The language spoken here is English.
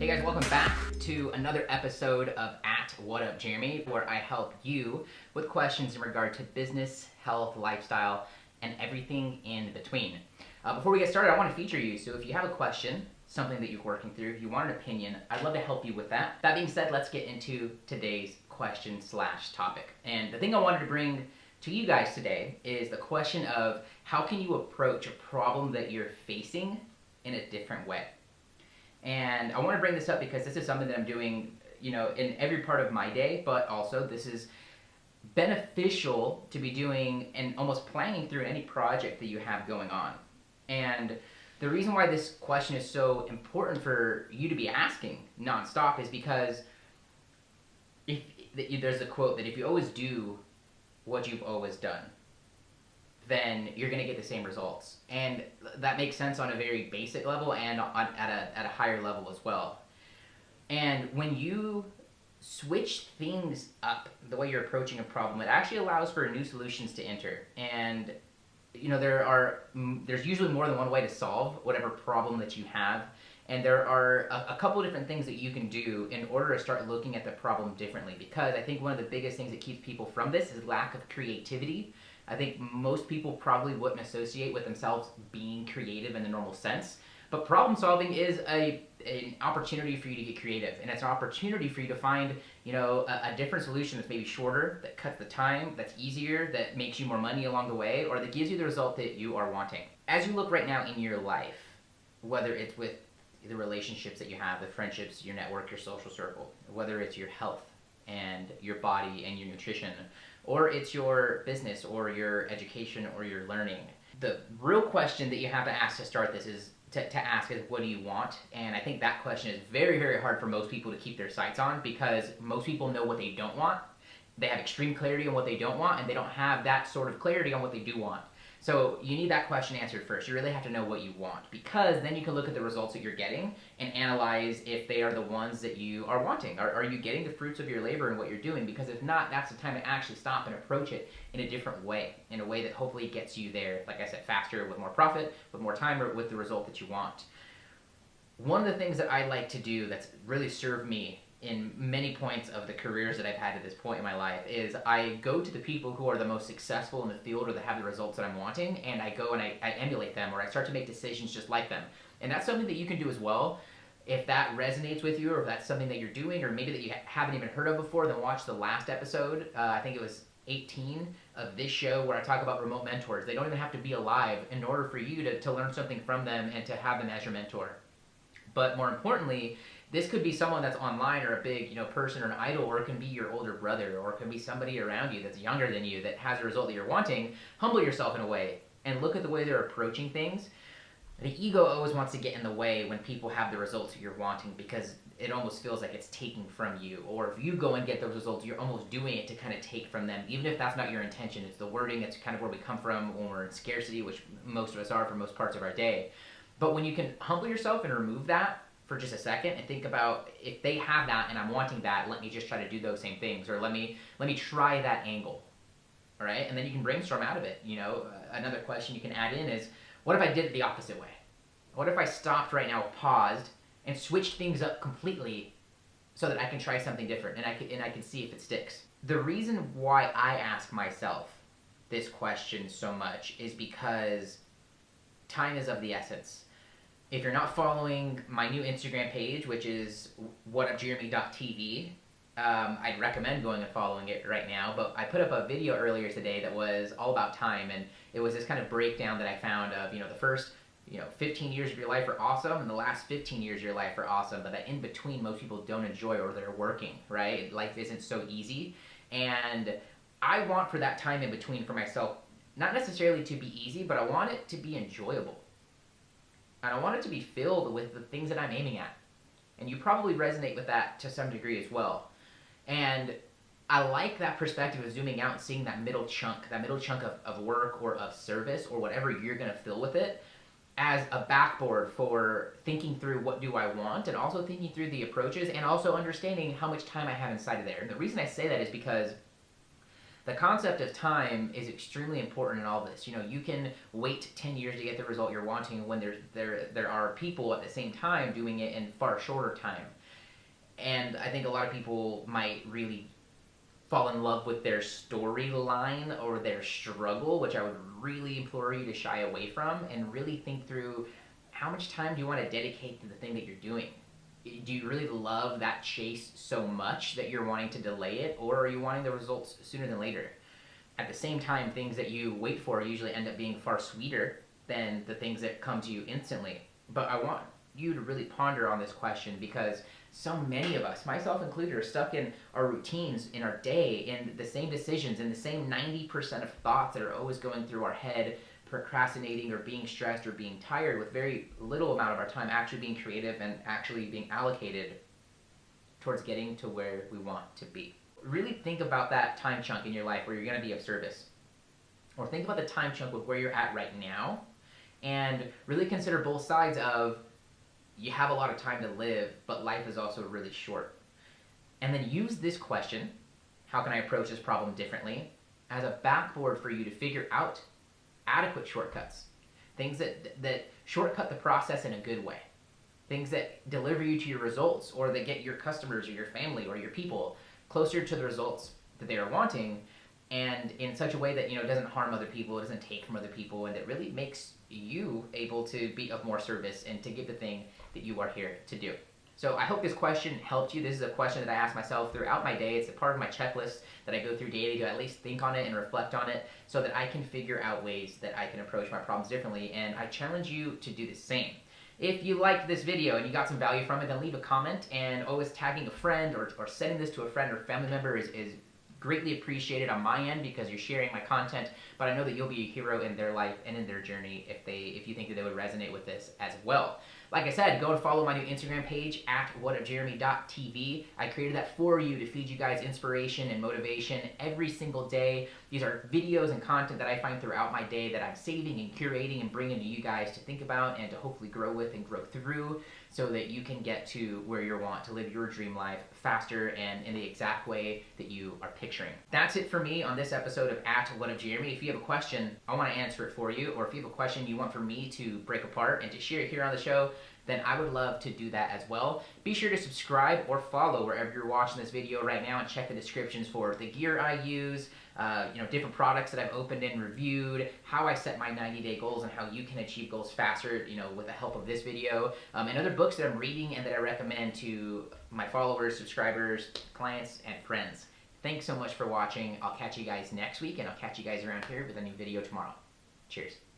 Hey guys, welcome back to another episode of At What Up Jeremy, where I help you with questions in regard to business, health, lifestyle, and everything in between. Before we get started, I want to feature you. So if you have a question, something that you're working through, if you want an opinion, I'd love to help you with that. That being said, let's get into today's question/topic. And the thing I wanted to bring to you guys today is the question of how can you approach a problem that you're facing in a different way. And I want to bring this up because this is something that I'm doing, in every part of my day, but also this is beneficial to be doing and almost planning through any project that you have going on. And the reason why this question is so important for you to be asking nonstop is because there's a quote that if you always do what you've always done, then you're going to get the same results. And that makes sense on a very basic level and at a higher level as well. And when you switch things up, the way you're approaching a problem, it actually allows for new solutions to enter. And there's usually more than one way to solve whatever problem that you have. And there are a couple of different things that you can do in order to start looking at the problem differently. Because I think one of the biggest things that keeps people from this is lack of creativity. I think most people probably wouldn't associate with themselves being creative in the normal sense. But problem solving is an opportunity for you to get creative. And it's an opportunity for you to find, a different solution that's maybe shorter, that cuts the time, that's easier, that makes you more money along the way, or that gives you the result that you are wanting. As you look right now in your life, whether it's with the relationships that you have, the friendships, your network, your social circle, whether it's your health and your body and your nutrition, or it's your business or your education or your learning. The real question that you have to ask to start this is to ask is, what do you want? And I think that question is very, very hard for most people to keep their sights on because most people know what they don't want. They have extreme clarity on what they don't want, and they don't have that sort of clarity on what they do want. So you need that question answered first. You really have to know what you want, because then you can look at the results that you're getting and analyze if they are the ones that you are wanting. Are you getting the fruits of your labor in what you're doing? Because if not, that's the time to actually stop and approach it in a different way, in a way that hopefully gets you there, like I said, faster, with more profit, with more time, or with the result that you want. One of the things that I like to do that's really served me in many points of the careers that I've had at this point in my life is I go to the people who are the most successful in the field or that have the results that I'm wanting, and I go and I emulate them, or I start to make decisions just like them. And that's something that you can do as well. If that resonates with you, or if that's something that you're doing, or maybe that you haven't even heard of before, then watch the last episode. I think it was 18 of this show, where I talk about remote mentors. They don't even have to be alive in order for you to learn something from them and to have them as your mentor. But more importantly, this could be someone that's online, or a big, person, or an idol, or it can be your older brother, or it can be somebody around you that's younger than you that has a result that you're wanting. Humble yourself in a way and look at the way they're approaching things. The ego always wants to get in the way when people have the results that you're wanting, because it almost feels like it's taking from you. Or if you go and get those results, you're almost doing it to kind of take from them, even if that's not your intention. It's the wording. It's kind of where we come from when we're in scarcity, which most of us are for most parts of our day. But when you can humble yourself and remove that for just a second and think about, if they have that and I'm wanting that, let me just try to do those same things, or let me try that angle. All right? And then you can brainstorm out of it. Another question you can add in is, what if I did it the opposite way? What if I stopped right now, paused, and switched things up completely so that I can try something different and I can see if it sticks? The reason why I ask myself this question so much is because time is of the essence. If you're not following my new Instagram page, which is whatupjeremy.tv, I'd recommend going and following it right now. But I put up a video earlier today that was all about time, and it was this kind of breakdown that I found of, the first 15 years of your life are awesome, and the last 15 years of your life are awesome, but that in between most people don't enjoy, or they're working, right? Life isn't so easy. And I want for that time in between for myself, not necessarily to be easy, but I want it to be enjoyable. And I want it to be filled with the things that I'm aiming at. And you probably resonate with that to some degree as well. And I like that perspective of zooming out and seeing that middle chunk of work or of service or whatever you're going to fill with it, as a backboard for thinking through what do I want, and also thinking through the approaches, and also understanding how much time I have inside of there. And the reason I say that is because The concept of time is extremely important in all this. You know, you can wait 10 years to get the result you're wanting when there are people at the same time doing it in far shorter time. And I think a lot of people might really fall in love with their storyline or their struggle, which I would really implore you to shy away from and really think through how much time do you want to dedicate to the thing that you're doing. Do you really love that chase so much that you're wanting to delay it, or are you wanting the results sooner than later? At the same time, things that you wait for usually end up being far sweeter than the things that come to you instantly. But I want you to really ponder on this question, because so many of us, myself included, are stuck in our routines, in our day, in the same decisions, in the same 90% of thoughts that are always going through our head, procrastinating or being stressed or being tired, with very little amount of our time actually being creative and actually being allocated towards getting to where we want to be. Really think about that time chunk in your life where you're going to be of service. Or think about the time chunk with where you're at right now, and really consider both sides of, you have a lot of time to live, but life is also really short. And then use this question, how can I approach this problem differently, as a backboard for you to figure out adequate shortcuts. Things that shortcut the process in a good way. Things that deliver you to your results, or that get your customers or your family or your people closer to the results that they are wanting, and in such a way that, you know, it doesn't harm other people, it doesn't take from other people, and it really makes you able to be of more service and to give the thing that you are here to do. So I hope this question helped you. This is a question that I ask myself throughout my day. It's a part of my checklist that I go through daily to at least think on it and reflect on it, so that I can figure out ways that I can approach my problems differently. And I challenge you to do the same. If you liked this video and you got some value from it, then leave a comment, and always tagging a friend or sending this to a friend or family member is greatly appreciated on my end, because you're sharing my content, but I know that you'll be a hero in their life and in their journey if you think that they would resonate with this as well. Like I said, go and follow my new Instagram page at whatupjeremy.tv. I created that for you to feed you guys inspiration and motivation every single day. These are videos and content that I find throughout my day that I'm saving and curating and bringing to you guys to think about and to hopefully grow with and grow through, so that you can get to where you want to live your dream life faster and in the exact way that you are picturing. That's it for me on this episode of At What Up Jeremy. If you have a question, I want to answer it for you, or if you have a question you want for me to break apart and to share it here on the show, then I would love to do that as well. Be sure to subscribe or follow wherever you're watching this video right now, and check the descriptions for the gear I use, different products that I've opened and reviewed, how I set my 90-day goals, and how you can achieve goals faster, with the help of this video, and other books that I'm reading and that I recommend to my followers, subscribers, clients, and friends. Thanks so much for watching. I'll catch you guys next week, and I'll catch you guys around here with a new video tomorrow. Cheers.